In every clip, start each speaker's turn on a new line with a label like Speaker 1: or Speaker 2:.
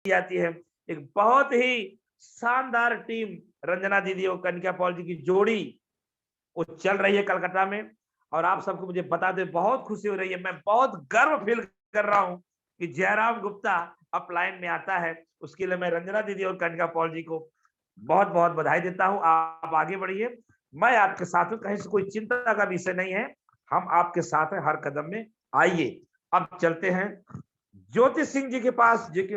Speaker 1: जाती है। एक बहुत ही शानदार टीम रंजना दीदी और कनिका पॉल जी की जोड़ी वो चल रही है कलकत्ता में, और आप सबको मुझे बताते बहुत खुशी हो रही है। मैं बहुत गर्व फील कर रहा हूँ कि जयराम गुप्ता अपलाइन में आता है। उसके लिए मैं रंजना दीदी और कनिका पॉल जी को बहुत बहुत बधाई देता हूँ। आप आगे बढ़िए, मैं आपके साथ हूँ, कहीं से कोई चिंता का विषय नहीं है। हम आपके साथ हैं हर कदम में। आइए अब चलते हैं ज्योति सिंह जी के पास, जो कि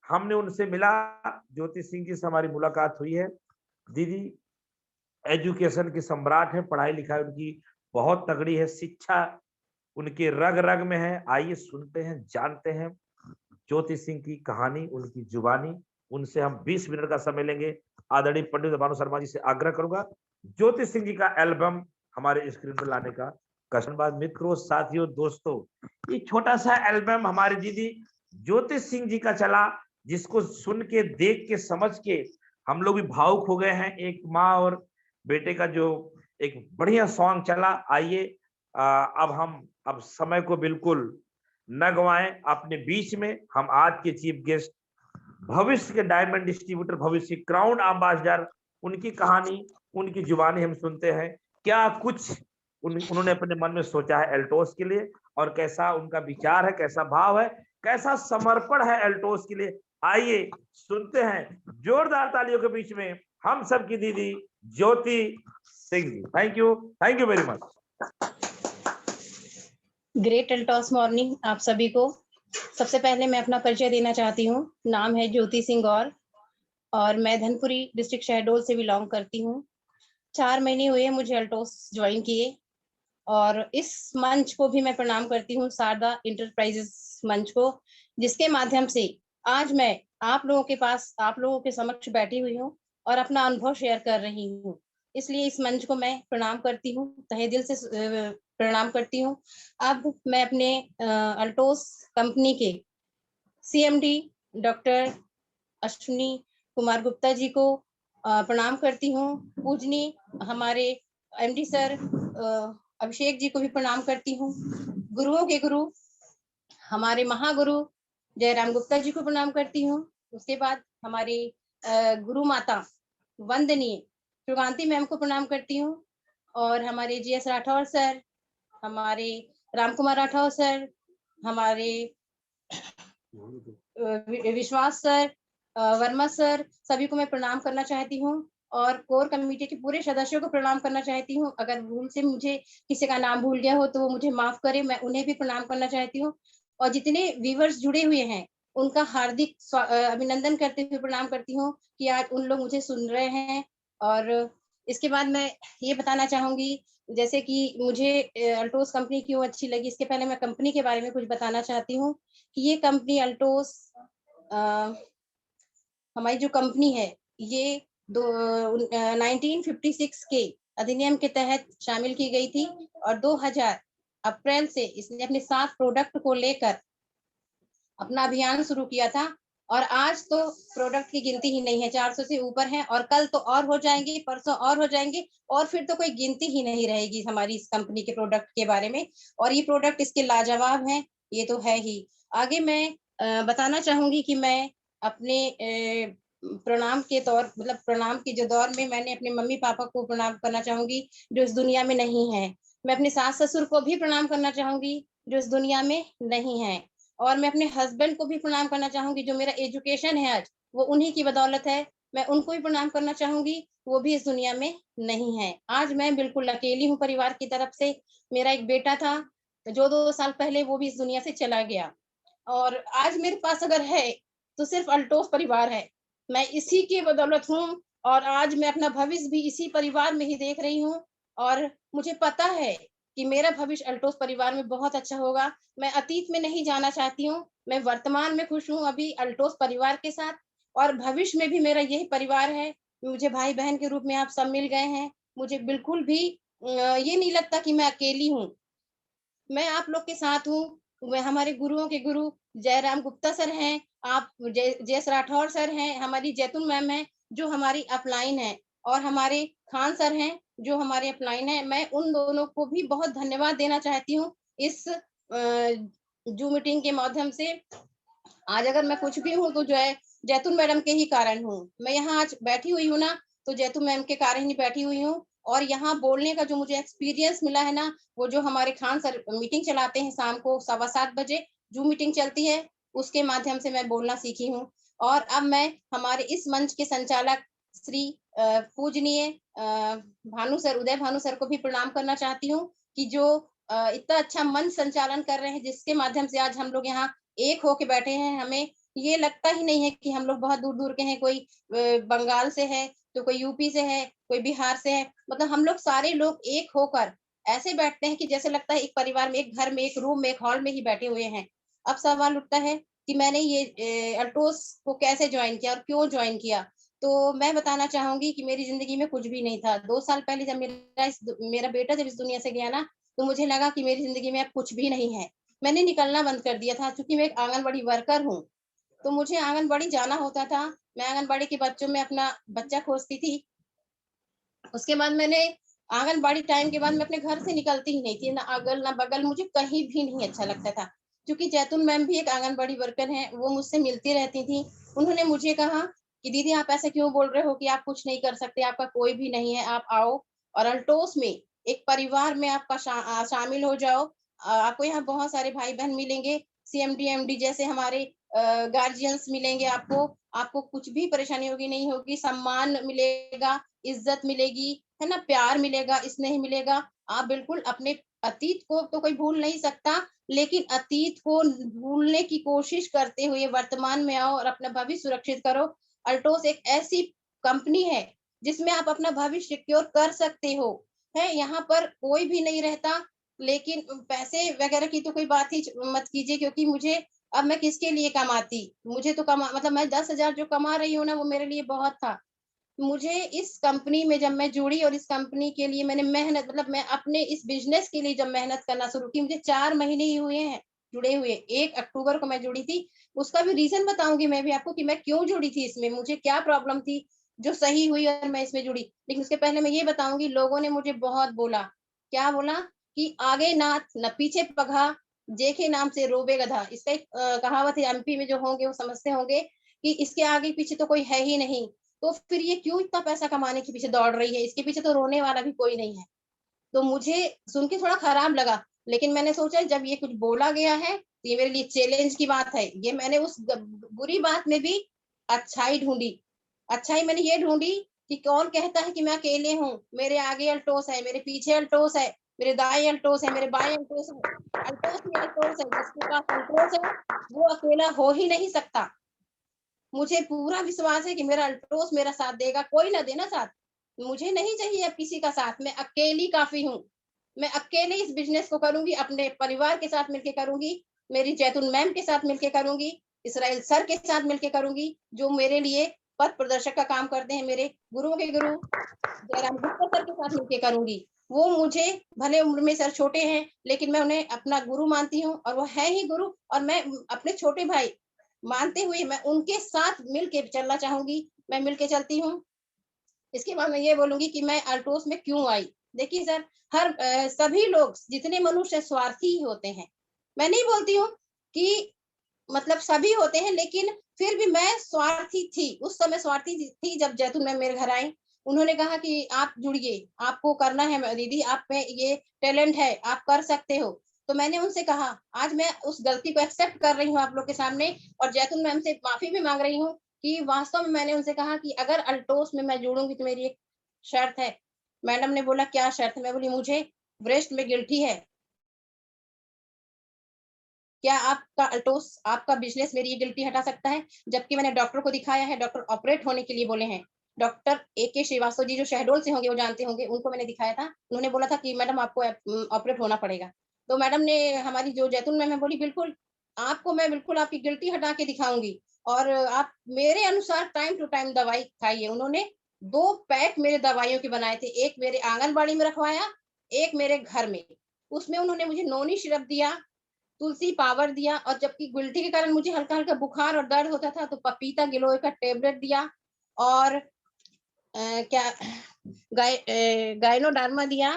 Speaker 1: हमने उनसे मिला। ज्योति सिंह जी से हमारी मुलाकात हुई है। दीदी एजुकेशन की सम्राट है, पढ़ाई लिखाई उनकी बहुत तगड़ी है, शिक्षा उनके रग रग में है। आइए सुनते हैं, जानते हैं ज्योति सिंह की कहानी, उनकी जुबानी। उनसे हम 20 मिनट का समय लेंगे। आदरणीय पंडित भानु शर्मा जी से आग्रह करूंगा ज्योति सिंह जी का एल्बम हमारे स्क्रीन पर लाने का। धन्यवाद मित्रों, साथियों, दोस्तों, ये छोटा सा एल्बम हमारी दीदी ज्योति सिंह जी का चला, जिसको सुन के, देख के, समझ के हम लोग भी भावुक हो गए हैं। एक माँ और बेटे का जो एक बढ़िया सॉन्ग चला। आइए अब समय को बिल्कुल न गवाएं। अपने बीच में हम आज के चीफ गेस्ट, भविष्य के डायमंड डिस्ट्रीब्यूटर, भविष्य क्राउन एम्बेसडर, उनकी कहानी, उनकी जुबानी हम सुनते हैं। क्या कुछ उन्होंने अपने मन में सोचा है एल्टोस के लिए, और कैसा उनका विचार है, कैसा भाव है, कैसा समर्पण है एल्टोस के लिए। आइए सुनते हैं जोरदार तालियों के बीच में हम सब की दीदी Jyoti Singh ji. Thank you very much.
Speaker 2: Great एल्टॉस मॉर्निंग आप सभी को। सबसे पहले मैं अपना परिचय देना चाहती हूँ। नाम है ज्योति सिंह गौर और मैं धनपुरी डिस्ट्रिक्ट शहडोल से बिलोंग करती हूँ। 4 महीने हुए मुझे अल्टोस ज्वाइन किए, और इस मंच को भी मैं प्रणाम करती हूँ, शारदा इंटरप्राइजेस मंच को, जिसके माध्यम से आज मैं आप लोगों के समक्ष बैठी हुई हूँ और अपना अनुभव शेयर कर रही हूँ। इसलिए इस मंच को मैं प्रणाम करती हूँ, तहे दिल से प्रणाम करती हूँ। अब मैं अपने अल्टोस कंपनी के सीएमडी डॉक्टर अश्विनी कुमार गुप्ता जी को प्रणाम करती हूँ। पूजनी हमारे एमडी सर अभिषेक जी को भी प्रणाम करती हूँ। गुरुओं के गुरु हमारे महागुरु जयराम गुप्ता जी को प्रणाम करती हूँ। उसके बाद हमारी गुरु माता वंदनीय युगांती मैम को प्रणाम करती हूँ, और हमारे जीएस राठौर सर, हमारे राम कुमार राठौर सर, हमारे विश्वास सर, वर्मा सर, सभी को मैं प्रणाम करना चाहती हूँ, और कोर कमेटी के पूरे सदस्यों को प्रणाम करना चाहती हूँ। अगर भूल से मुझे किसी का नाम भूल गया हो तो वो मुझे माफ करे, मैं उन्हें भी प्रणाम करना चाहती हूँ। और जितने व्यूवर्स जुड़े हुए हैं उनका हार्दिक अभिनंदन करते हुए प्रणाम करती हूँ कि आज उन लोग मुझे सुन रहे हैं। और इसके बाद मैं ये बताना चाहूंगी, जैसे कि मुझे अल्टोस कंपनी क्यों अच्छी लगी। इसके पहले मैं कंपनी के बारे में कुछ बताना चाहती हूँ कि ये कंपनी अल्टोस हमारी जो कंपनी है ये 1956 के अधिनियम के तहत शामिल की गई थी, और 2000 अप्रैल से इसने अपने 7 प्रोडक्ट को लेकर अपना अभियान शुरू किया था। और आज तो प्रोडक्ट की गिनती ही नहीं है, 400 से ऊपर है, और कल तो और हो जाएंगे, परसों और हो जाएंगे, और फिर तो कोई गिनती ही नहीं रहेगी हमारी इस कंपनी के प्रोडक्ट के बारे में। और ये प्रोडक्ट इसके लाजवाब हैं, ये तो है ही। आगे मैं बताना चाहूंगी कि मैं अपने प्रणाम के तौर मतलब प्रणाम के जो दौर में मैंने अपने मम्मी पापा को प्रणाम करना चाहूंगी जो इस दुनिया में नहीं है। मैं अपने सास ससुर को भी प्रणाम करना चाहूंगी जो इस दुनिया में नहीं है। और मैं अपने हस्बैंड को भी प्रणाम करना चाहूंगी, जो मेरा एजुकेशन है आज वो उन्हीं की बदौलत है। मैं उनको भी प्रणाम करना चाहूंगी, वो भी इस दुनिया में नहीं है। आज मैं बिल्कुल अकेली हूँ परिवार की तरफ से। मेरा एक बेटा था जो 2 साल पहले वो भी इस दुनिया से चला गया, और आज मेरे पास अगर है तो सिर्फ अल्टोस परिवार है। मैं इसी की बदौलत हूँ, और आज मैं अपना भविष्य भी इसी परिवार में ही देख रही हूँ, और मुझे पता है कि मेरा भविष्य अल्टोस परिवार में बहुत अच्छा होगा। मैं अतीत में नहीं जाना चाहती हूँ, मैं वर्तमान में खुश हूँ अभी अल्टोस परिवार के साथ, और भविष्य में भी मेरा यही परिवार है। मुझे भाई बहन के रूप में आप सब मिल गए हैं। मुझे बिल्कुल भी ये नहीं लगता कि मैं अकेली हूँ, मैं आप लोग के साथ हूँ। मैं हमारे गुरुओं के गुरु जयराम गुप्ता सर हैं, आप जयस राठौर सर हैं, हमारी जैतून मैम है जो हमारी अपलाइन है, और हमारे खान सर हैं जो हमारे अपलाइन है। मैं उन दोनों को भी बहुत धन्यवाद देना चाहती हूँ इस जूम मीटिंग के माध्यम से। आज अगर मैं कुछ भी हूँ तो जो है जैतून मैडम के ही कारण हूँ। मैं यहाँ आज बैठी हुई हूँ ना, तो जैतून मैम के कारण ही बैठी हुई हूँ। और यहाँ बोलने का जो मुझे एक्सपीरियंस मिला है ना, वो जो हमारे खान सर मीटिंग चलाते हैं शाम को 7:15 बजे, ज़ूम मीटिंग चलती है, उसके माध्यम से मैं बोलना सीखी हूँ। और अब मैं हमारे इस मंच के संचालक श्री पूजनीय भानु सर, उदय भानु सर को भी प्रणाम करना चाहती हूँ कि जो इतना अच्छा मंच संचालन कर रहे हैं, जिसके माध्यम से आज हम लोग यहाँ एक होके बैठे हैं। हमें ये लगता ही नहीं है कि हम लोग बहुत दूर-दूर के हैं, कोई बंगाल से है, तो कोई यूपी से है, कोई बिहार से है। मतलब हम लोग सारे लोग एक होकर ऐसे बैठते हैं कि जैसे लगता है एक परिवार में, एक घर में, एक रूम में, एक हॉल में ही बैठे हुए हैं। अब सवाल उठता है कि मैंने ये अल्टोस को कैसे जॉइन किया और क्यों जॉइन किया? तो मैं बताना चाहूँगी कि मेरी ज़िंदगी में कुछ भी नहीं था। 2 साल पहले जब मेरा बेटा जब इस दुनिया से गया ना, तो मुझे लगा कि मेरी ज़िंदगी में अब कुछ भी नहीं है। मैंने निकलना बंद कर दिया था, चूँकि मैं एक आंगनवाड़ी वर्कर हूँ, तो मुझे आंगनवाड़ी जाना होता था। मैं आंगनवाड़ी के बच्चों में अपना बच्चा खोजती थी। उसके बाद मैंने आंगनबाड़ी टाइम के बाद मैं अपने घर से निकलती ही नहीं थी, ना अगल ना बगल, मुझे कहीं भी नहीं अच्छा लगता था। क्योंकि जैतून मैम भी एक आंगनबाड़ी वर्कर हैं, वो मुझसे मिलती रहती थी। उन्होंने मुझे कहा कि दीदी आप ऐसे क्यों बोल रहे हो कि आप कुछ नहीं कर सकते, आपका कोई भी नहीं है, आप आओ और अल्टोस में एक परिवार में आपका शामिल हो जाओ। आपको यहाँ बहुत सारे भाई-बहन मिलेंगे, सीएमडी, एमडी जैसे हमारे गार्जियंस मिलेंगे आपको। आपको कुछ भी परेशानी होगी नहीं होगी, सम्मान मिलेगा, इज्जत मिलेगी, है ना? प्यार मिलेगा, स्नेह मिलेगा। आप बिल्कुल अपने अतीत को तो कोई भूल नहीं सकता, लेकिन अतीत को भूलने की कोशिश करते हुए वर्तमान में आओ और अपना भविष्य सुरक्षित करो। अल्टोस एक ऐसी कंपनी है, जिसमें आप अपना भविष्य सिक्योर कर सकते हो, है? यहाँ पर कोई भी नहीं रहता, लेकिन पैसे वगैरह की तो कोई बात ही मत कीजिए, क्योंकि मुझे अब मैं किसके लिए कमाती? मुझे तो मतलब मैं 10,000 जो कमा रही हूँ ना, वो मेरे लिए बहुत था। मुझे इस कंपनी में जब मैं जुड़ी और इस कंपनी के लिए मैंने मेहनत, मतलब मैं अपने इस बिज़नेस के लिए जब मेहनत करना शुरू की, मुझे 4 महीने ही हुए हैं जुड़े हुए। 1 अक्टूबर को मैं जुड़ी थी। उसका भी रीज़न बताऊँगी मैं भी आपको कि मैं क्यों जुड़ी थी इसमें, मुझे क्या प्रॉब्लम थी, जो सही हुई और मैं इसमें जुड़ी। लेकिन उसके पहले मैं ये बताऊँगी, लोगों ने मुझे बहुत बोला। क्या बोला? कि आगे नाथ न पीछे पघा, जेके नाम से रोबे गधा। इसका एक कहावत है, एमपी में जो होंगे वो समझते होंगे कि इसके आगे पीछे तो कोई है ही नहीं। तो फिर ये क्यों इतना पैसा कमाने के पीछे दौड़ रही है? इसके पीछे तो रोने वाला भी कोई नहीं है। तो मुझे सुन के थोड़ा खराब लगा, लेकिन मैंने सोचा जब ये कुछ बोला गया है, तो ये मेरे लिए चैलेंज की बात है। ये मैंने उस बुरी बात में भी अच्छाई ढूँढी। अच्छाई मैंने ये ढूँढी कि कौन कहता है कि मैं अकेले हूँ, मेरे आगे अल्टोस है, मेरे पीछे अल्टोस है, मेरे दाएँ अल्टोस है, मेरे बाएँ अल्टोस है। अल्टोस ही अल्टोस है, जिसके पास अल्टोस है, वो अकेला हो ही नहीं सकता। मुझे पूरा विश्वास है कि मेरा अल्ट्रोस मेरा साथ देगा, कोई ना दे ना साथ। मुझे नहीं चाहिए अब किसी का साथ, मैं अकेली काफ़ी हूँ। मैं अकेले इस बिज़नेस को करूँगी, अपने परिवार के साथ मिलके करूँगी, मेरी जैतून मैम के साथ मिलके करूँगी, इसराइल सर के साथ मिलके करूँगी, जो मेरे लिए पथ प्रदर्शक का काम करते हैं, मेरे गुरुओं के गुरु जयराम गुप्ता सर के साथ मिलके करूँगी। वो मुझे भले उम्र में सर छोटे हैं, लेकिन मैं उन्हें अपना गुरु मानती हूँ और वो हैं ही गुरु, और मैं अपने छोटे भाई मानते हुए मैं उनके साथ मिल के चलना चाहूँगी, मैं मिल के चलती हूँ। इसके बाद मैं ये बोलूँगी कि मैं अल्टोस में क्यों आई? देखिए सर, सभी लोग, जितने मनुष्य स्वार्थी ही होते हैं। मैं नहीं बोलती हूँ कि मतलब सभी होते हैं, लेकिन फिर भी मैं स्वार्थी थी, उस समय स्वार्थी थी जब जैतून मैम मेरे घर आई। उन्होंने कहा कि आप जुड़िए, आपको करना है दीदी, आप में ये टैलेंट है, आप कर सकते हो। तो मैंने उनसे कहा, आज मैं उस गलती को एक्सेप्ट कर रही हूँ आप लोग के सामने, और जैतून मैम से माफ़ी भी माँग रही हूँ कि वास्तव में मैंने उनसे कहा कि अगर अल्टोस में मैं जुड़ूँगी तो मेरी एक शर्त है। मैडम ने बोला क्या शर्त है? मैं बोली मुझे ब्रेस्ट में गिल्टी है। क्या आपका अल्टोस, आपका बिज़नेस मेरी ये गिल्टी हटा सकता है? जबकि मैंने डॉक्टर को दिखाया है, डॉक्टर ऑपरेट होने के लिए बोले हैं। डॉक्टर एके श्रीवास्तव जी जो शहडोल से होंगे, वो जानते होंगे, उनको मैंने दिखाया था। उन्होंने बोला था कि मैडम आपको ऑपरेट होना पड़ेगा। तो मैडम ने, हमारी जो जैतून मैम है, बोली बिल्कुल, आपको मैं बिल्कुल आपकी गिल्टी हटा के दिखाऊँगी और आप मेरे अनुसार टाइम टू टाइम दवाई खाइए। उन्होंने 2 पैक मेरे दवाइयों के बनाए थे, एक मेरे आंगनबाड़ी में रखवाया, एक मेरे घर में। उसमें उन्होंने मुझे नोनी सिरप दिया, तुलसी पावर दिया, और जबकि गिल्टी के कारण मुझे हल्का-हल्का बुखार और दर्द होता था, तो पपीता गिलोय का टैबलेट दिया, और क्या गायनोडर्मा दिया।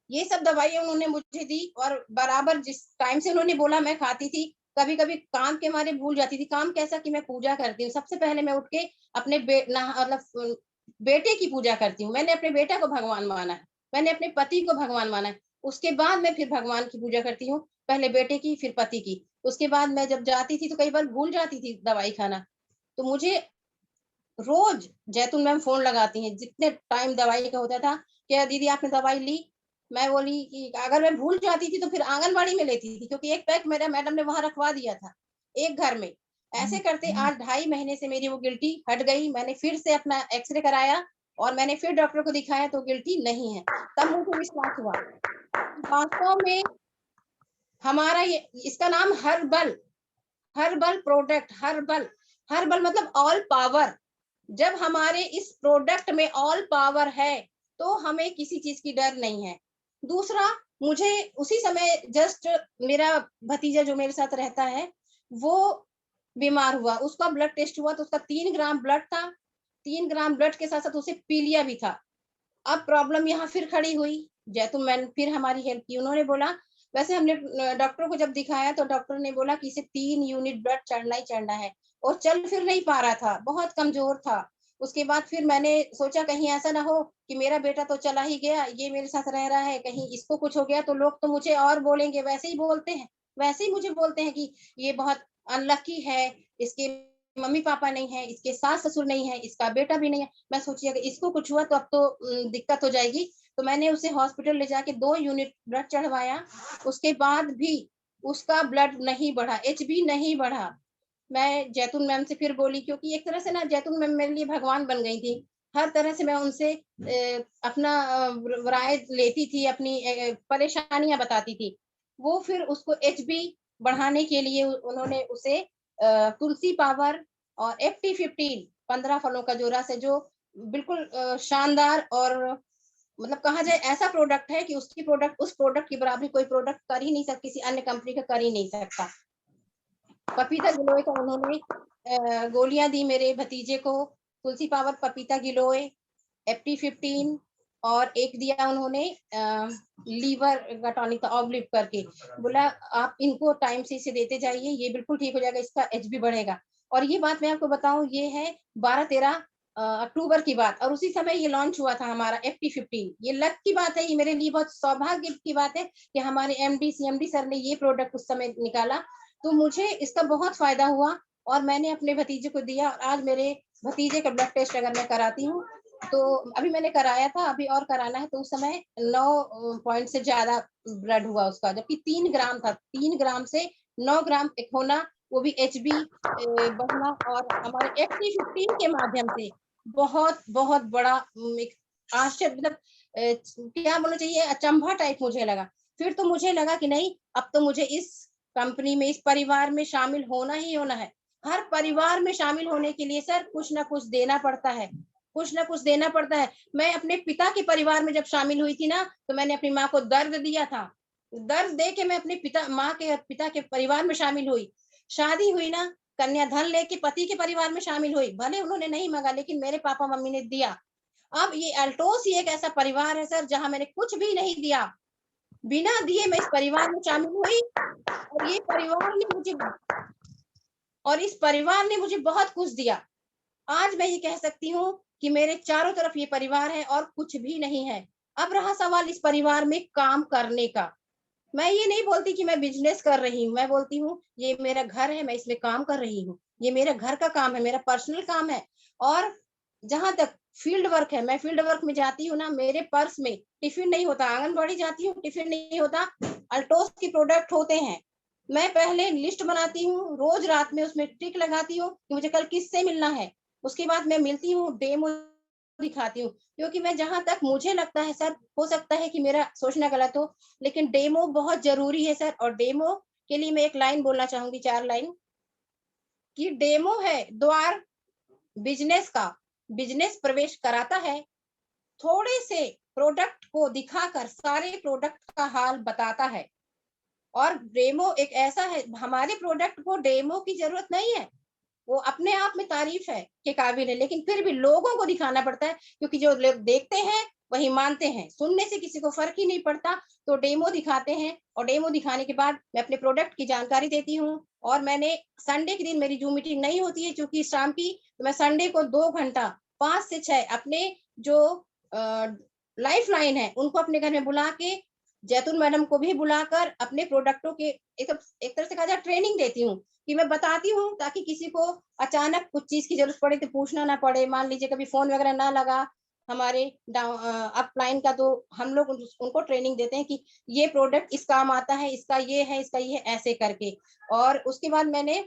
Speaker 2: ये सब दवाइयाँ उन्होंने मुझे दी और बराबर जिस टाइम से उन्होंने बोला मैं खाती थी। कभी कभी काम के मारे भूल जाती थी। काम कैसा कि मैं पूजा करती हूँ, सबसे पहले मैं उठ के अपने मतलब बेटे की पूजा करती हूँ। मैंने अपने बेटा को भगवान माना है, मैंने अपने पति को भगवान माना है, उसके बाद मैं फिर भगवान की पूजा करती हूँ, पहले बेटे की फिर पति की। उसके बाद मैं जब जाती थी तो कई बार भूल जाती थी दवाई खाना, तो मुझे रोज जैतून मैम फोन लगाती हैं, जितने टाइम दवाई का होता था, क्या दीदी आपने दवाई ली? मैं बोली कि अगर मैं भूल जाती थी तो फिर आंगनबाड़ी में लेती थी, क्योंकि एक पैक मेरा मैडम ने वहां रखवा दिया था एक घर में। ऐसे करते आज 2.5 महीने से मेरी वो गिल्टी हट गई। मैंने फिर से अपना एक्सरे कराया और मैंने फिर डॉक्टर को दिखाया तो गिल्टी नहीं है। तब मुझे विश्वास हुआ वास्तव में हमारा ये, इसका नाम herbal, herbal product, herbal, herbal मतलब ऑल पावर। जब हमारे इस प्रोडक्ट में ऑल पावर है तो हमें किसी चीज की डर नहीं है। दूसरा, मुझे उसी समय जस्ट मेरा भतीजा जो मेरे साथ रहता है वो बीमार हुआ, उसका ब्लड टेस्ट हुआ तो उसका 3 ग्राम ब्लड था। 3 ग्राम ब्लड के साथ साथ उसे पीलिया भी था। अब प्रॉब्लम यहाँ फिर खड़ी हुई, जैतून मैंने फिर हमारी हेल्प की। उन्होंने बोला, वैसे हमने डॉक्टर को जब दिखाया तो डॉक्टर ने बोला कि इसे 3 यूनिट ब्लड चढ़ना ही चढ़ना है, और चल फिर नहीं पा रहा था, बहुत कमजोर था। उसके बाद फिर मैंने सोचा कहीं ऐसा ना हो कि मेरा बेटा तो चला ही गया, ये मेरे साथ रह रहा है, कहीं इसको कुछ हो गया तो लोग तो मुझे और बोलेंगे, वैसे ही बोलते हैं, वैसे ही मुझे बोलते हैं कि ये बहुत अनलकी है, इसके मम्मी पापा नहीं है, इसके सास ससुर नहीं है, इसका बेटा भी नहीं है। मैं सोची अगर इसको कुछ हुआ तो अब तो दिक्कत हो जाएगी। तो मैंने उसे हॉस्पिटल ले जाके 2 यूनिट ब्लड चढ़वाया। उसके बाद भी उसका ब्लड नहीं बढ़ा, एचबी नहीं बढ़ा। मैं जैतून मैम से फिर बोली, क्योंकि एक तरह से ना जैतून मैम मेरे लिए भगवान बन गई थी। हर तरह से मैं उनसे अपना राय लेती थी, अपनी परेशानियां बताती थी। वो फिर उसको एचबी बढ़ाने के लिए उन्होंने उसे तुलसी पावर और FT15 15 फलों का जो रस है, जो बिल्कुल शानदार, और मतलब कहा जाए ऐसा प्रोडक्ट है कि उसकी प्रोडक्ट उस प्रोडक्ट की बराबरी कोई प्रोडक्ट कर ही नहीं सकता, किसी अन्य कंपनी का कर ही नहीं सकता। पपीता गिलोय का उन्होंने गोलियां दी मेरे भतीजे को, तुलसी पावर, पपीता गिलोय, FT15, और एक दिया उन्होंने लीवर का टॉनिक था ऑब्लिव करके। बोला आप इनको टाइम से इसे देते जाइए, ये बिल्कुल ठीक हो जाएगा, इसका एचबी बढ़ेगा। और ये बात मैं आपको बताऊं, ये है 12-13 अक्टूबर की बात, और उसी समय ये लॉन्च हुआ था हमारा FT15। ये लक की बात है, ये मेरे लिए बहुत सौभाग्य की बात है कि हमारे CMD सर ने ये प्रोडक्ट उस समय निकाला, तो मुझे इसका बहुत फायदा हुआ। और मैंने अपने भतीजे को दिया, और आज मेरे भतीजे का ब्लड टेस्ट अगर मैं कराती हूँ तो अभी मैंने कराया था, अभी और कराना है, तो उस समय 9 पॉइंट से ज्यादा ब्लड हुआ उसका, जबकि 3 ग्राम था। 3 ग्राम से 9 ग्राम एक होना, वो भी एचबी बढ़ना, और हमारे FT15 के माध्यम से बहुत बहुत बड़ा एक आश्चर्य, मतलब क्या बोलना चाहिए, अचंभा टाइप मुझे लगा। फिर तो मुझे लगा कि नहीं, अब तो मुझे इस कंपनी में, इस परिवार में शामिल होना ही होना है। हर परिवार में शामिल होने के लिए सर कुछ ना कुछ देना पड़ता है, कुछ ना कुछ देना पड़ता है। मैं अपने पिता के परिवार में जब शामिल हुई थी ना, तो मैंने अपनी माँ को दर्द दिया था, दर्द दे के मैं अपने पिता के परिवार में शामिल हुई। शादी हुई ना, कन्याधन लेके पति के परिवार में शामिल हुई, भले उन्होंने नहीं मांगा लेकिन मेरे पापा मम्मी ने दिया। अब ये अल्टोस ही एक ऐसा परिवार है सर जहां मैंने कुछ भी नहीं दिया, बिना दिए मैं इस परिवार में शामिल हुई, और ये परिवार ने मुझे और इस परिवार ने मुझे बहुत कुछ दिया। आज मैं ये कह सकती हूँ कि मेरे चारों तरफ ये परिवार है और कुछ भी नहीं है। अब रहा सवाल इस परिवार में काम करने का, मैं ये नहीं बोलती कि मैं बिजनेस कर रही हूँ, मैं बोलती हूँ ये मेरा घर है, मैं इसमें काम कर रही हूँ, ये मेरा घर का काम है, मेरा पर्सनल काम है। और जहां तक फील्ड वर्क है, मैं फील्ड वर्क में जाती हूँ ना, मेरे पर्स में टिफिन नहीं होता, आंगनबाड़ी जाती हूँ टिफिन नहीं होता, अल्टोस के प्रोडक्ट होते हैं। मैं पहले लिस्ट बनाती हूँ, रोज रात में उसमें टिक लगाती हूँ कि मुझे कल किससे मिलना है, उसके बाद मैं मिलती हूँ, डेमो दिखाती हूँ। क्योंकि मैं जहां तक मुझे लगता है सर, हो सकता है कि मेरा सोचना गलत हो, लेकिन डेमो बहुत जरूरी है सर। और डेमो के लिए मैं एक लाइन बोलना चाहूंगी, 4 लाइन, कि डेमो है द्वार बिजनेस का, बिजनेस प्रवेश कराता है, थोड़े से प्रोडक्ट को दिखाकर सारे प्रोडक्ट का हाल बताता है। और डेमो एक ऐसा है, हमारे प्रोडक्ट को डेमो की जरूरत नहीं है, वो अपने आप में तारीफ है के काबिल है, लेकिन फिर भी लोगों को दिखाना पड़ता है, क्योंकि जो लोग देखते हैं वही मानते हैं, सुनने से किसी को फर्क ही नहीं पड़ता। तो डेमो दिखाते हैं और डेमो दिखाने के बाद मैं अपने प्रोडक्ट की जानकारी देती हूँ। और मैंने संडे के दिन मेरी जूम मीटिंग नहीं होती है क्योंकि शाम की, तो मैं संडे को 2 घंटा 5 से 6 अपने जो लाइफ लाइन है उनको अपने घर में बुला के, जैतून मैडम को भी बुलाकर अपने प्रोडक्टों के एक तरह से कहा जाए ट्रेनिंग देती हूँ, कि मैं बताती हूँ ताकि किसी को अचानक कुछ चीज की जरूरत पड़े तो पूछना ना पड़े। मान लीजिए कभी फोन वगैरह ना लगा हमारे अपलाइन का, तो हम लोग उनको ट्रेनिंग देते हैं कि ये प्रोडक्ट इस काम आता है, इसका ये है, इसका ये है, ऐसे करके। और उसके बाद मैंने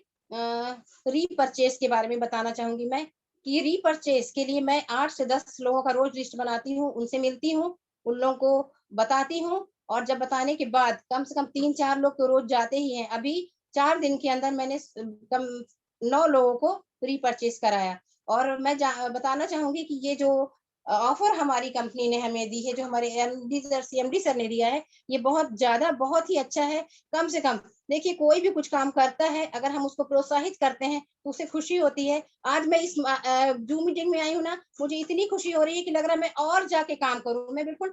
Speaker 2: रीपरचेज के बारे में बताना चाहूंगी मैं, कि रीपरचेज के लिए मैं 8 से 10 लोगों का रोज लिस्ट बनाती हूँ, उनसे मिलती हूँ, उन लोगों को बताती हूँ। और जब बताने के बाद कम से कम 3-4 लोग तो रोज जाते ही हैं। अभी 4 दिन के अंदर मैंने कम 9 लोगों को रीपरचेज कराया। और मैं बताना चाहूंगी कि ये जो ऑफर हमारी कंपनी ने हमें दी है, जो हमारे एमडी सर ने दिया है, ये बहुत ज्यादा बहुत ही अच्छा है। कम से कम देखिए, कोई भी कुछ काम करता है, अगर हम उसको प्रोत्साहित करते हैं तो उसे खुशी होती है। आज मैं इस जूम मीटिंग में आई हूँ ना, मुझे इतनी खुशी हो रही है कि लग रहा है मैं और जाके काम करूँ, मैं बिल्कुल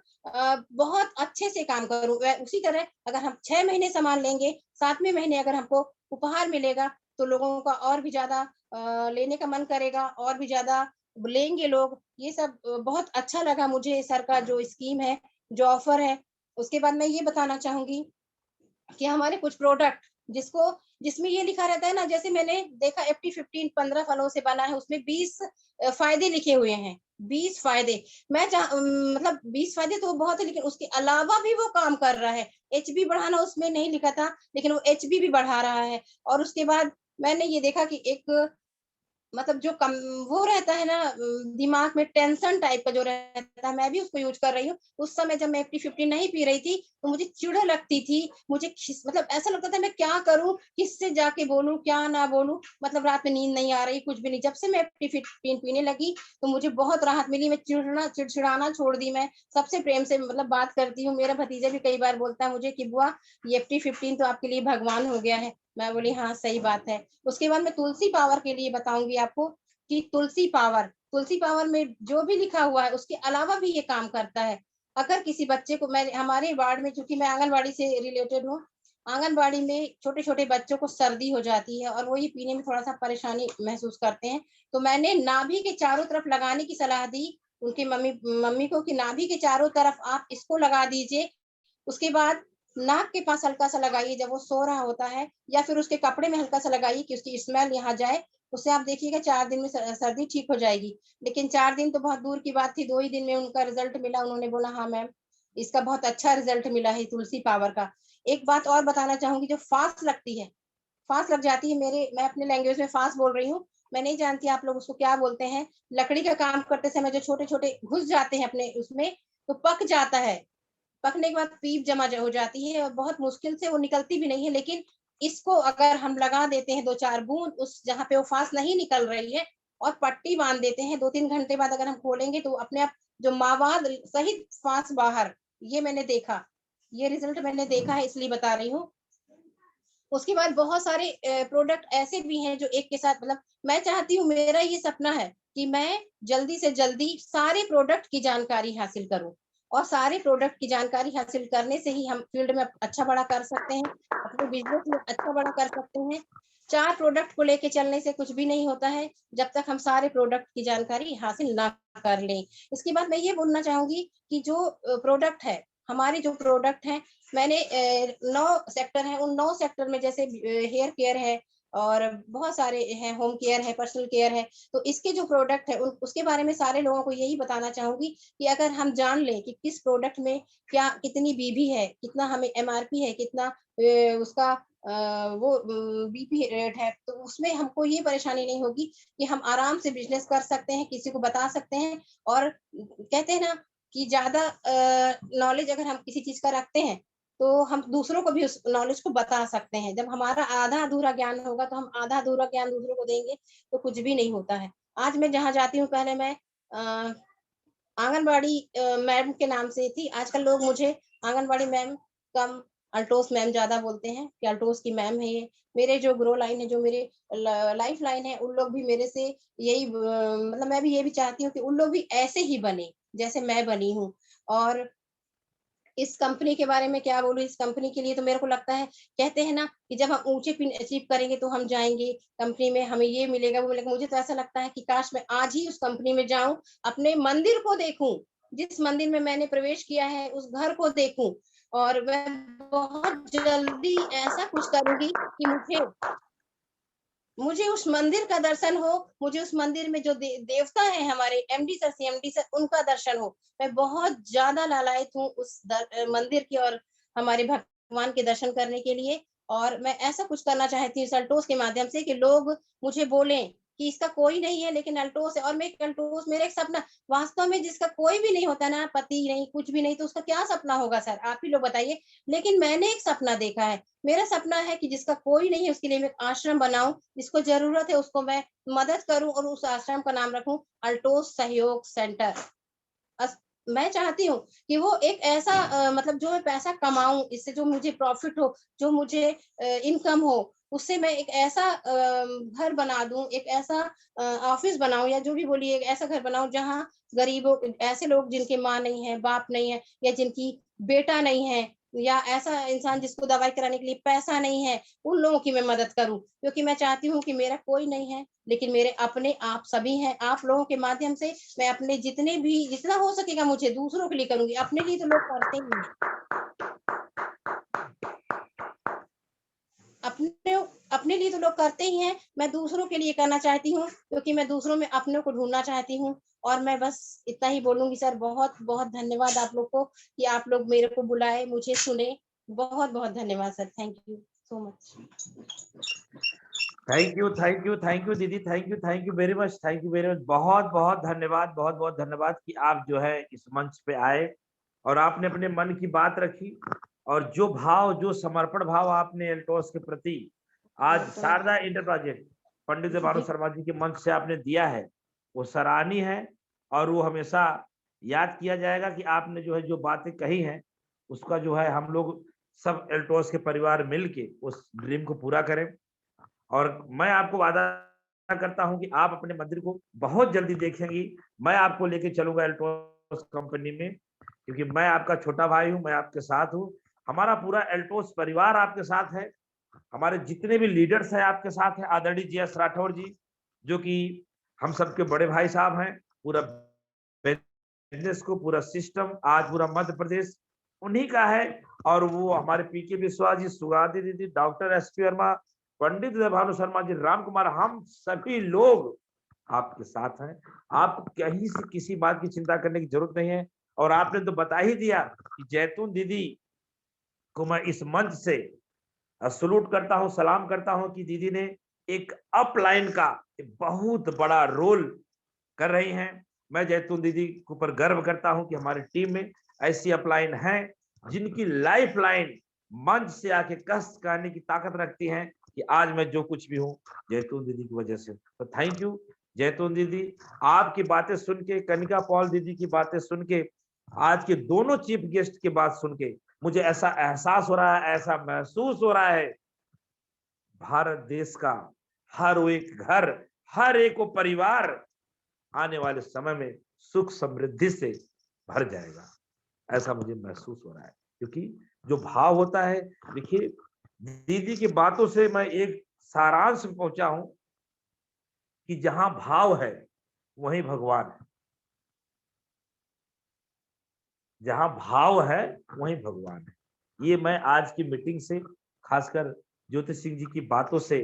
Speaker 2: बहुत अच्छे से काम करूँ। उसी तरह अगर हम 6 महीने सामान लेंगे, 7वें महीने अगर हमको उपहार मिलेगा, तो लोगों का और भी ज्यादा लेने का मन करेगा, और भी ज्यादा लेंगे लोग। ये सब बहुत अच्छा लगा मुझे सर का जो स्कीम है, जो ऑफर है। उसके बाद मैं ये बताना चाहूंगी कि हमारे कुछ प्रोडक्ट जिसमें ये लिखा रहता है ना, जैसे मैंने देखा FT15 15 फलों से बना है, उसमें 20 फायदे लिखे हुए हैं। 20 फायदे, मतलब 20 फायदे तो बहुत है, लेकिन उसके अलावा भी वो काम कर रहा है। एचबी बढ़ाना उसमें नहीं लिखा था, लेकिन वो एचबी भी बढ़ा रहा है। और उसके बाद मैंने ये देखा कि एक मतलब जो कम वो रहता है ना, दिमाग में टेंशन टाइप का जो रहता है, मैं भी उसको यूज कर रही हूँ। उस समय जब मैं FT15 नहीं पी रही थी, तो मुझे चिढ़ लगती थी, मुझे मतलब ऐसा लगता था मैं क्या करूं, किससे जाके बोलूं, क्या ना बोलूं, मतलब रात में नींद नहीं आ रही, कुछ भी नहीं। जब से मैं FT15 पीने लगी, तो मुझे बहुत राहत मिली। मैं चिड़चिड़ाना छोड़ दी, मैं सबसे प्रेम से मतलब बात करती हूँ। मेरा भतीजा भी कई बार बोलता है मुझे कि बुआ, ये FT15 तो आपके लिए भगवान हो गया है। मैं बोली हाँ, सही बात है। उसके बाद मैं तुलसी पावर के लिए बताऊंगी आपको, कि तुलसी पावर में जो भी लिखा हुआ है उसके अलावा भी ये काम करता है। अगर किसी बच्चे को, मैं हमारे वार्ड में, चूंकि मैं आंगनबाड़ी से रिलेटेड हूँ, आंगनबाड़ी में छोटे छोटे बच्चों को सर्दी हो जाती है और वो ये पीने में थोड़ा सा परेशानी महसूस करते हैं, तो मैंने नाभि के चारों तरफ लगाने की सलाह दी उनकी मम्मी मम्मी को, कि नाभि के चारों तरफ आप इसको लगा दीजिए। उसके बाद नाक के पास हल्का सा लगाइए जब वो सो रहा होता है, या फिर उसके कपड़े में हल्का सा लगाइए कि उसकी स्मेल यहाँ जाए। उससे आप देखिएगा 4 दिन में सर्दी ठीक हो जाएगी। लेकिन 4 दिन तो बहुत दूर की बात थी, 2 ही दिन में उनका रिजल्ट मिला। उन्होंने बोला हाँ मैम, इसका बहुत अच्छा रिजल्ट मिला है तुलसी पावर का। एक बात और बताना चाहूंगी, जो फास्ट लगती है, फास्ट लग जाती है, मैं अपने लैंग्वेज में फास्ट बोल रही हूँ, मैं नहीं जानती आप लोग उसको क्या बोलते हैं। लकड़ी का काम करते समय जो छोटे छोटे घुस जाते हैं अपने उसमें, तो पक जाता है। पकने के बाद पीप जमा हो जाती है और बहुत मुश्किल से वो निकलती भी नहीं है। लेकिन इसको अगर हम लगा देते हैं 2-4 बूंद उस जहाँ पे वो फांस नहीं निकल रही है, और पट्टी बांध देते हैं, 2-3 घंटे बाद अगर हम खोलेंगे तो अपने आप जो मावाद सहित फांस बाहर, ये मैंने देखा, ये रिजल्ट मैंने देखा है, इसलिए बता रही हूँ। उसके बाद बहुत सारे प्रोडक्ट ऐसे भी हैं जो एक के साथ, मतलब मैं चाहती हूँ, मेरा ये सपना है कि मैं जल्दी से जल्दी सारे प्रोडक्ट की जानकारी हासिल करूं। और सारे प्रोडक्ट की जानकारी हासिल करने से ही हम फील्ड में अच्छा बड़ा कर सकते हैं, अपने बिजनेस में अच्छा बड़ा कर सकते हैं। 4 प्रोडक्ट को लेके चलने से कुछ भी नहीं होता है, जब तक हम सारे प्रोडक्ट की जानकारी हासिल ना कर लें। इसके बाद मैं ये बोलना चाहूंगी कि जो प्रोडक्ट है, हमारे जो प्रोडक्ट हैं, मैंने 9 सेक्टर है, उन 9 सेक्टर में जैसे हेयर केयर है, और बहुत सारे हैं, होम केयर है, पर्सनल केयर है। तो इसके जो प्रोडक्ट है उसके बारे में सारे लोगों को यही बताना चाहूंगी कि अगर हम जान लें कि किस प्रोडक्ट में क्या कितनी बीबी है, कितना हमें MRP है, कितना उसका वो BP रेट है, तो उसमें हमको ये परेशानी नहीं होगी, कि हम आराम से बिजनेस कर सकते हैं, किसी को बता सकते हैं। और कहते हैं ना कि ज्यादा नॉलेज अगर हम किसी चीज का रखते हैं, तो हम दूसरों को भी उस नॉलेज को बता सकते हैं। जब हमारा आधा अधूरा ज्ञान होगा, तो हम आधा अधूरा ज्ञान दूसरों को देंगे, तो कुछ भी नहीं होता है। आज मैं जहाँ जाती हूँ, पहले मैं आंगनबाड़ी मैम के नाम से थी, आजकल लोग मुझे आंगनबाड़ी मैम कम अल्टोस मैम ज्यादा बोलते हैं कि अल्टोस की मैम है ये। मेरे जो ग्रो लाइन है, जो मेरे लाइफ लाइन है, उन लोग भी मेरे से यही मतलब मैं भी ये भी चाहती हूँ कि उन लोग भी ऐसे ही बने जैसे मैं बनी हूँ। और इस कंपनी के बारे में क्या बोलूँ, इस कंपनी के लिए तो मेरे को लगता है, कहते हैं ना कि जब हम ऊँचे पिन अचीव करेंगे तो हम जाएँगे कंपनी में, हमें ये मिलेगा, वो मिलेगा। मुझे तो ऐसा लगता है कि काश मैं आज ही उस कंपनी में जाऊँ, अपने मंदिर को देखूँ, जिस मंदिर में मैंने प्रवेश किया है, उस घर को देखूँ, और मैं बहुत जल्दी ऐसा कुछ करूँगी कि मुझे उस मंदिर का दर्शन हो, मुझे उस मंदिर में जो देवता है हमारे एमडी सर, सीएमडी सर, उनका दर्शन हो। मैं बहुत ज़्यादा लालायित हूँ उस मंदिर की और हमारे भगवान के दर्शन करने के लिए। और मैं ऐसा कुछ करना चाहती हूँ अल्टोस के माध्यम से कि लोग मुझे बोलें कि इसका कोई नहीं है लेकिन अल्टोस है, और मैं अल्टोस, मेरा एक सपना, वास्तव में जिसका कोई भी नहीं होता ना, पति नहीं, कुछ भी नहीं, तो उसका क्या सपना होगा सर? आप ही लोग बताइए। लेकिन मैंने एक सपना देखा है। मेरा सपना है कि जिसका कोई नहीं है उसके लिए मैं एक आश्रम बनाऊँ, जिसको ज़रूरत है उसको मैं मदद करूँ, और उस आश्रम का नाम रखूँ अल्टोस सहयोग सेंटर। अस मैं चाहती हूँ कि वो एक ऐसा मतलब जो मैं पैसा कमाऊँ, इससे जो मुझे प्रॉफ़िट हो, जो मुझे इनकम हो, उससे मैं एक ऐसा घर बना दूँ, एक ऐसा ऑफ़िस बनाऊँ, या जो भी बोलिए, एक ऐसा घर बनाऊँ जहाँ गरीबों, ऐसे लोग जिनकी माँ नहीं है, बाप नहीं है, या जिनकी बेटा नहीं है, या ऐसा इंसान जिसको दवाई कराने के लिए पैसा नहीं है, उन लोगों की मैं मदद करूँ। क्योंकि मैं चाहती हूँ कि मेरा कोई नहीं है, लेकिन मेरे अपने आप सभी हैं। आप लोगों के माध्यम से मैं अपने जितने भी, जितना हो सकेगा मुझे, दूसरों के लिए करूँगी। अपने लिए तो लोग करते ही हैं। अपने अपने लिए तो लोग करते ही हैं, मैं दूसरों के लिए करना चाहती हूँ, क्योंकि मैं दूसरों में अपनों को ढूँढना चाहती हूँ। और मैं बस इतना ही बोलूँगी सर, बहुत-बहुत धन्यवाद आप लोग को कि आप लोग मेरे को बुलाए, मुझे सुने। बहुत-बहुत धन्यवाद sir. Thank you so much.
Speaker 1: Thank you दीदी, thank you very much, thank you very much. बहुत बहुत धन्यवाद, बहुत बहुत धन्यवाद कि आप जो है इस मंच पे आए और आपने अपने मन की बात रखी, और जो भाव, जो समर्पण भाव आपने एल्टोस के प्रति आज शारदा इंटर प्रोजेक्ट पंडित भानु शर्मा जी के मंच से आपने दिया है, वो सराहनीय है। और वो हमेशा याद किया जाएगा कि आपने जो है जो बातें कही हैं, उसका जो है हम लोग सब एल्टोस के परिवार मिलके उस ड्रीम को पूरा करें। और मैं आपको वादा करता हूं कि आप अपने मंदिर को बहुत जल्दी देखेंगी। मैं आपको लेके चलूंगा एल्टोस कंपनी में, क्योंकि मैं आपका छोटा भाई हूं, मैं आपके साथ हूं। हमारा पूरा एल्टोस परिवार आपके साथ है, हमारे जितने भी लीडर्स हैं आपके साथ हैं। आदरणीय जी.एस. राठौर जी, जो कि हम सबके बड़े भाई साहब हैं, पूरा बिजनेस को, पूरा सिस्टम आज पूरा मध्य प्रदेश उन्हीं का है। और वो हमारे पीके विश्वास जी, सुगाती दीदी, डॉक्टर एस.पी. वर्मा, पंडित भानु शर्मा जी, राम कुमार, हम सभी लोग आपके साथ हैं। आप कहीं से किसी बात की चिंता करने की जरूरत नहीं है। और आपने तो बता ही दिया कि जैतून दीदी को मैं इस मंच से सलूट करता हूं, सलाम करता हूं कि दीदी ने एक अपलाइन का एक बहुत बड़ा रोल कर रही हैं। मैं जैतून दीदी के ऊपर गर्व करता हूं कि हमारी टीम में ऐसी अपलाइन हैं जिनकी लाइफ लाइन मंच से आके कष्ट कहने की ताकत रखती हैं कि आज मैं जो कुछ भी हूं जैतून दीदी की वजह से। तो थैंक यू जैतून दीदी। आपकी बातें सुन के, कनिका पॉल दीदी की बातें सुन के, आज के दोनों चीफ गेस्ट की बात सुन के मुझे ऐसा एहसास हो रहा है, ऐसा महसूस हो रहा है, भारत देश का हर एक घर, हर एक परिवार आने वाले समय में सुख समृद्धि से भर जाएगा। ऐसा मुझे महसूस हो रहा है, क्योंकि जो भाव होता है, देखिए दीदी की बातों से मैं एक सारांश में पहुंचा हूं कि जहां भाव है वहीं भगवान है, जहां भाव है वहीं भगवान है। ये मैं आज की मीटिंग से, खासकर ज्योति सिंह जी की बातों से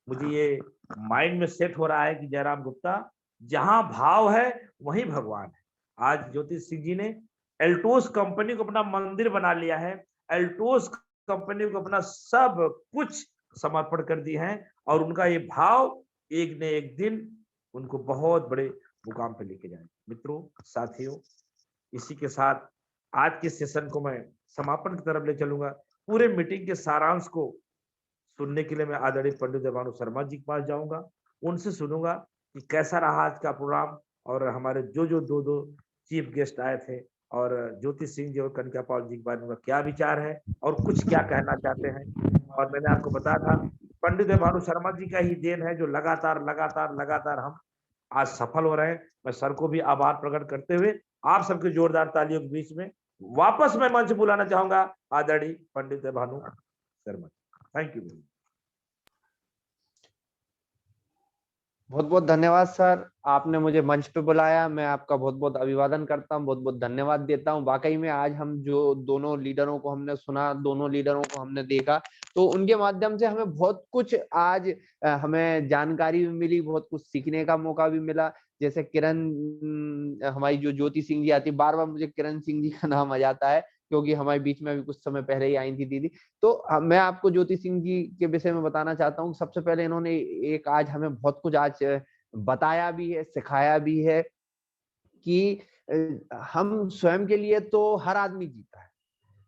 Speaker 1: मुझे ये माइंड में सेट हो रहा है कि जयराम गुप्ता, जहां भाव है वहीं भगवान है। आज ज्योति सिंह जी ने एल्टोस कंपनी को अपना मंदिर बना लिया है, एल्टोस कंपनी को अपना सब कुछ समर्पण कर दिए हैं, और उनका ये भाव एक न एक दिन उनको बहुत बड़े मुकाम पे लेके जाए। मित्रों, साथियों, इसी के साथ आज के सेशन को मैं समापन की तरफ ले चलूंगा। पूरे मीटिंग के सारांश को सुनने के लिए मैं आदरणीय पंडित भानु शर्मा जी के पास जाऊंगा, उनसे सुनूंगा कि कैसा रहा आज का प्रोग्राम, और हमारे जो जो दो चीफ गेस्ट आए थे और ज्योति सिंह जी और कनिका पॉल जी के बारे में उनका क्या विचार है और कुछ क्या कहना चाहते हैं। और मैंने आपको बताया था पंडित भानु शर्मा जी का ही देन है जो लगातार लगातार लगातार हम आज सफल हो रहे हैं। मैं सर को भी आभार प्रकट करते हुए आप सबके जोरदार तालियों के बीच में वापस मैं मंच बुलाना चाहूंगा आदरणीय पंडित भानु शर्मा। Thank you.
Speaker 3: बहुत बहुत धन्यवाद सर, आपने मुझे मंच पे बुलाया, मैं आपका बहुत बहुत अभिवादन करता हूँ, बहुत बहुत धन्यवाद देता हूँ। वाकई में आज हम जो दोनों लीडरों को हमने सुना, दोनों लीडरों को हमने देखा, तो उनके माध्यम से हमें बहुत कुछ आज हमें जानकारी भी मिली, बहुत कुछ सीखने का मौका भी मिला। जैसे किरण हमारी जो ज्योति सिंह जी आती, बार बार मुझे किरण सिंह जी का नाम आ जाता है क्योंकि हमारे बीच में अभी कुछ समय पहले ही आई थी दीदी। तो मैं आपको ज्योति सिंह जी के विषय में बताना चाहता हूँ। सबसे पहले इन्होंने एक आज हमें बहुत कुछ आज बताया भी है, सिखाया भी है कि हम स्वयं के लिए तो हर आदमी जीता है,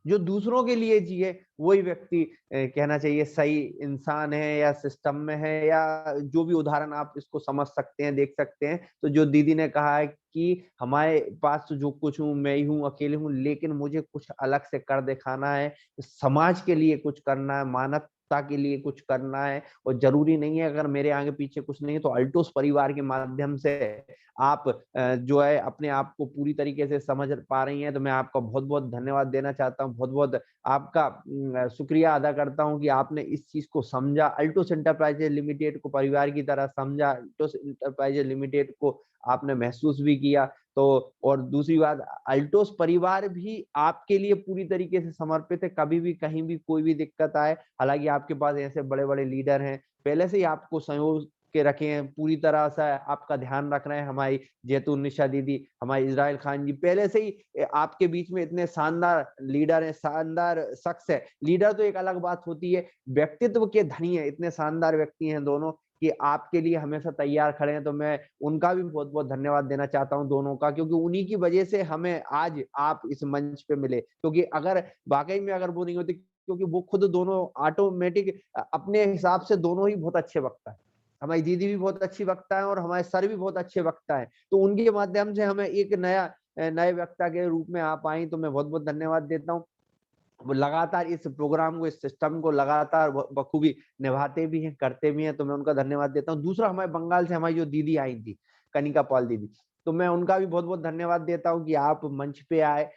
Speaker 3: जो दूसरों के लिए जिए वही व्यक्ति कहना चाहिए सही इंसान है या सिस्टम में है, या जो भी उदाहरण आप इसको समझ सकते हैं, देख सकते हैं। तो जो दीदी ने कहा है कि हमारे पास तो जो कुछ हूँ मैं ही हूँ, अकेले हूँ, लेकिन मुझे कुछ अलग से कर दिखाना है, समाज के लिए कुछ करना है, मानवता के लिए कुछ करना है। और जरूरी नहीं है अगर मेरे आगे पीछे कुछ नहीं है तो अल्टोस परिवार के माध्यम से आप जो है अपने आप को पूरी तरीके से समझ पा रही हैं। तो मैं आपका बहुत बहुत धन्यवाद देना चाहता हूँ, बहुत बहुत आपका शुक्रिया अदा करता हूँ कि आपने इस चीज को समझा, अल्टोस एंटरप्राइजेज लिमिटेड को परिवार की तरह समझा, अल्टोस एंटरप्राइजेज लिमिटेड को आपने महसूस भी किया। तो और दूसरी बात, अल्टोस परिवार भी आपके लिए पूरी तरीके से समर्पित है, कभी भी कहीं भी कोई भी दिक्कत आए। हालांकि आपके पास ऐसे बड़े बड़े लीडर हैं, पहले से ही आपको सहयोग के रखे हैं, पूरी तरह से आपका ध्यान रख रहे हैं। हमारी जैतून निशा दीदी, हमारे इजराइल खान जी पहले से ही आपके बीच में इतने शानदार लीडर हैं, शानदार शख्स है। लीडर तो एक अलग बात होती है, व्यक्तित्व के धनी है, इतने शानदार व्यक्ति हैं दोनों कि आपके लिए हमेशा तैयार खड़े हैं। तो मैं उनका भी बहुत बहुत धन्यवाद देना चाहता हूं दोनों का, क्योंकि उन्हीं की वजह से हमें आज आप इस मंच पे मिले। क्योंकि अगर वाकई में अगर वो नहीं होती, क्योंकि वो खुद दोनों ऑटोमेटिक अपने हिसाब से दोनों ही बहुत अच्छे वक्ता है, हमारी दीदी भी बहुत अच्छी वक्ता है और हमारे सर भी बहुत अच्छे वक्ता है। तो उनके माध्यम से हमें एक नए वक्ता के रूप में आप आई, तो मैं बहुत बहुत धन्यवाद देता हूँ। वो लगातार इस प्रोग्राम को, इस सिस्टम को लगातार बखूबी निभाते भी हैं, करते भी हैं, तो मैं उनका धन्यवाद देता हूँ। दूसरा, हमारे बंगाल से हमारी जो दीदी आई थी कनिका पॉल दीदी, तो मैं उनका भी बहुत बहुत धन्यवाद देता हूँ कि आप मंच पे आए।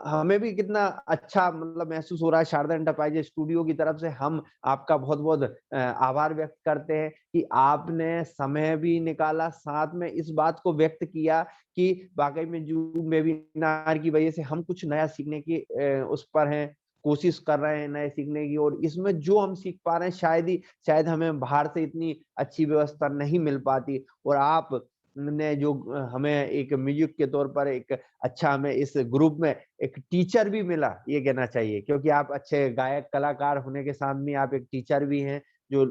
Speaker 3: हमें भी कितना अच्छा मतलब महसूस हो रहा है, शारदा एंटरप्राइजेज स्टूडियो की तरफ से हम आपका बहुत बहुत आभार व्यक्त करते हैं कि आपने समय भी निकाला, साथ में इस बात को व्यक्त किया कि वाकई में जूम वेबिनार की वजह से हम कुछ नया सीखने की उस पर हैं, कोशिश कर रहे हैं नए सीखने की। और इसमें जो हम सीख पा रहे हैं शायद हमें बाहर से इतनी अच्छी व्यवस्था नहीं मिल पाती। और आप ने जो हमें एक म्यूजिक के तौर पर एक अच्छा, हमें इस ग्रुप में एक टीचर भी मिला, ये कहना चाहिए, क्योंकि आप अच्छे गायक कलाकार होने के साथ में आप एक टीचर भी हैं जो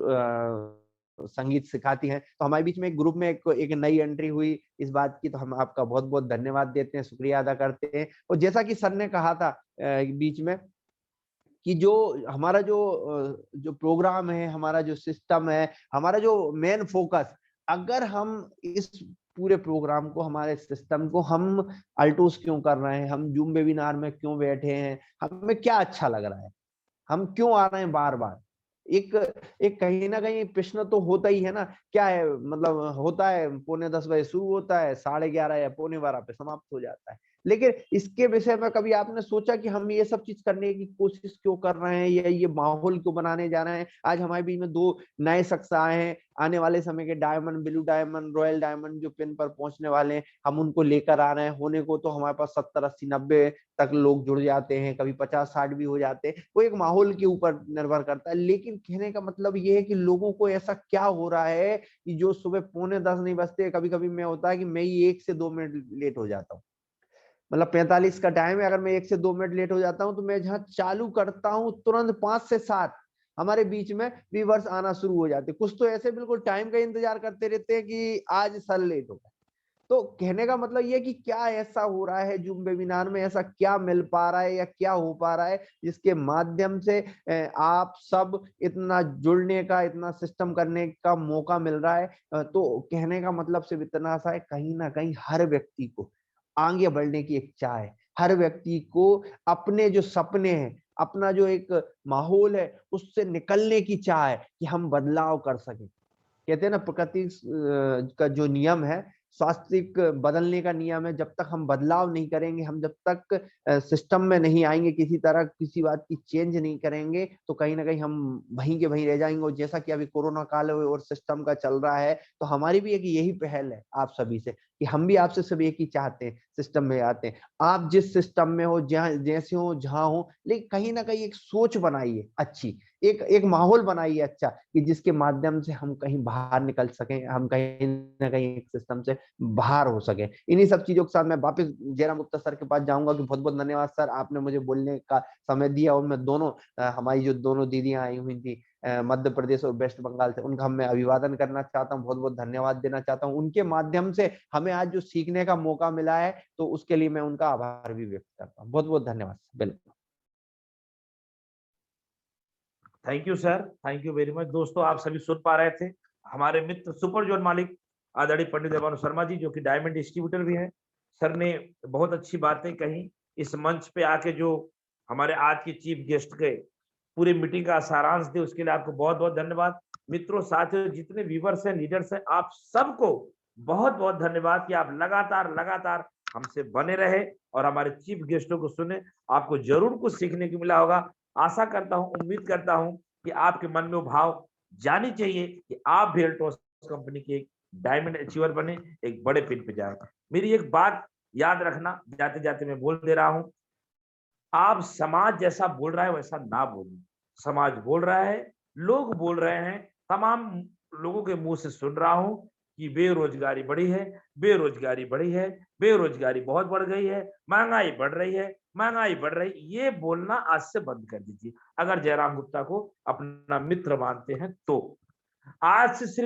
Speaker 3: संगीत सिखाती हैं। तो हमारे बीच में एक ग्रुप में एक नई एंट्री हुई इस बात की, तो हम आपका बहुत बहुत धन्यवाद देते हैं, शुक्रिया अदा करते हैं। और जैसा कि सर ने कहा था बीच में कि जो हमारा जो प्रोग्राम है, हमारा जो सिस्टम है, हमारा जो मेन फोकस, अगर हम इस पूरे प्रोग्राम को, हमारे सिस्टम को हम अल्टोस क्यों कर रहे हैं, हम जूम वेबिनार में क्यों बैठे हैं, हमें क्या अच्छा लग रहा है, हम क्यों आ रहे हैं बार बार, एक एक कहीं ना कहीं प्रश्न तो होता ही है ना। क्या है मतलब, होता है 9:45 शुरू होता है, 11:30 या 11:45 पे समाप्त हो जाता है। लेकिन इसके विषय में कभी आपने सोचा कि हम ये सब चीज करने की कोशिश क्यों कर रहे हैं, या ये माहौल क्यों बनाने जा रहे हैं। आज हमारे बीच में 2 नए शख्स आए हैं, आने वाले समय के diamond, blue diamond, royal diamond जो पिन पर पहुंचने वाले हैं, हम उनको लेकर आ रहे हैं। होने को तो हमारे पास 70, 80, 90 तक लोग जुड़ जाते हैं, कभी 50, 60 भी हो जाते हैं, वो एक माहौल के ऊपर निर्भर करता है। लेकिन कहने का मतलब ये है कि लोगों को ऐसा क्या हो रहा है कि जो सुबह 9:45 नहीं बजते, कभी कभी मैं होता है कि मैं ही 1 से 2 मिनट लेट हो जाता हूँ, मतलब 45 का टाइम है, अगर मैं 1 से 2 मिनट लेट हो जाता हूँ तो मैं जहाँ चालू करता हूँ तुरंत 5 से 7 हमारे बीच में व्यूअर्स आना शुरू हो जाते हैं। कुछ तो ऐसे बिल्कुल टाइम का इंतजार करते रहते हैं कि आज सर लेट हो गए। तो कहने का मतलब ये कि क्या ऐसा हो रहा है जूम वेबिनार में, ऐसा क्या मिल पा रहा है या क्या हो पा रहा है जिसके माध्यम से आप सब इतना जुड़ने का, इतना सिस्टम करने का मौका मिल रहा है। तो कहने का मतलब सिर्फ इतना सा है, कहीं ना कहीं हर व्यक्ति को आगे बढ़ने की एक चाह है, हर व्यक्ति को अपने जो सपने हैं, अपना जो एक माहौल है, उससे निकलने की चाह है कि हम बदलाव कर सकें। कहते हैं ना, प्रकृति का जो नियम है, स्वास्थ्यिक बदलने का नियम है, जब तक हम बदलाव नहीं करेंगे, हम जब तक सिस्टम में नहीं आएंगे, किसी तरह किसी बात की चेंज नहीं करेंगे, तो कहीं ना कहीं हम वहीं के वहीं रह जाएंगे। और जैसा कि अभी कोरोना काल है और सिस्टम का चल रहा है, तो हमारी भी एक यही पहल है आप सभी से कि हम भी आपसे सब एक ही चाहते हैं, सिस्टम में आते हैं। आप जिस सिस्टम में हो, जहाँ जैसे हो, जहाँ हो, लेकिन कहीं ना कहीं एक सोच बनाइए अच्छी, एक माहौल बनाइए अच्छा, कि जिसके माध्यम से हम कहीं बाहर निकल सकें, हम कहीं ना कहीं एक सिस्टम से बाहर हो सके। इन्हीं सब चीजों के साथ मैं वापस जयराम गुप्ता सर के पास जाऊंगा कि बहुत बहुत धन्यवाद सर, आपने मुझे बोलने का समय दिया। और मैं दोनों हमारी जो दोनों दीदियां आई हुई थी मध्य प्रदेश और वेस्ट बंगाल से, उनका मैं अभिवादन करना चाहता हूँ, बहुत बहुत धन्यवाद देना चाहता हूँ। उनके माध्यम से हमें आज जो सीखने का मौका मिला है, तो उसके लिए मैं उनका आभार भी व्यक्त करता हूँ। बहुत बहुत धन्यवाद। बिल्कुल,
Speaker 1: thank you sir, thank you very much. दोस्तों, आप सभी सुन पा रहे थे हमारे मित्र सुपर जोन मालिक आदरणीय पंडित देवानु शर्मा जी, जो कि डायमंड डिस्ट्रीब्यूटर भी हैं। सर ने बहुत अच्छी बातें कही। इस मंच पे आके जो हमारे आज के चीफ गेस्ट गए, पूरी मीटिंग का सारांश दे, उसके लिए आपको बहुत बहुत धन्यवाद। मित्रों, साथियों, जितने व्यूवर्स हैं, लीडर्स हैं, आप सबको बहुत बहुत धन्यवाद कि आप लगातार लगातार हमसे बने रहे और हमारे चीफ गेस्टों को सुने। आपको जरूर कुछ सीखने को मिला होगा। आशा करता हूं, उम्मीद करता हूं कि आपके मन में वो भाव जानी चाहिए कि आप भी एल्टोस कंपनी के एक डायमंड अचीवर बने, एक बड़े पिन पे जाए। मेरी एक बात याद रखना, जाते जाते मैं बोल दे रहा हूं, आप समाज जैसा बोल रहा है वैसा ना बोलिए। समाज बोल रहा है, लोग बोल रहे हैं, तमाम लोगों के मुंह से सुन रहा हूं कि बेरोजगारी बढ़ी है, बेरोजगारी बढ़ी है, बेरोजगारी बहुत बढ़ गई है, महंगाई बढ़ रही है, महंगाई बढ़ रही। ये बोलना आज से बंद कर दीजिए, अगर जयराम गुप्ता को अपना मित्र मानते हैं तो। आज से सिर्फ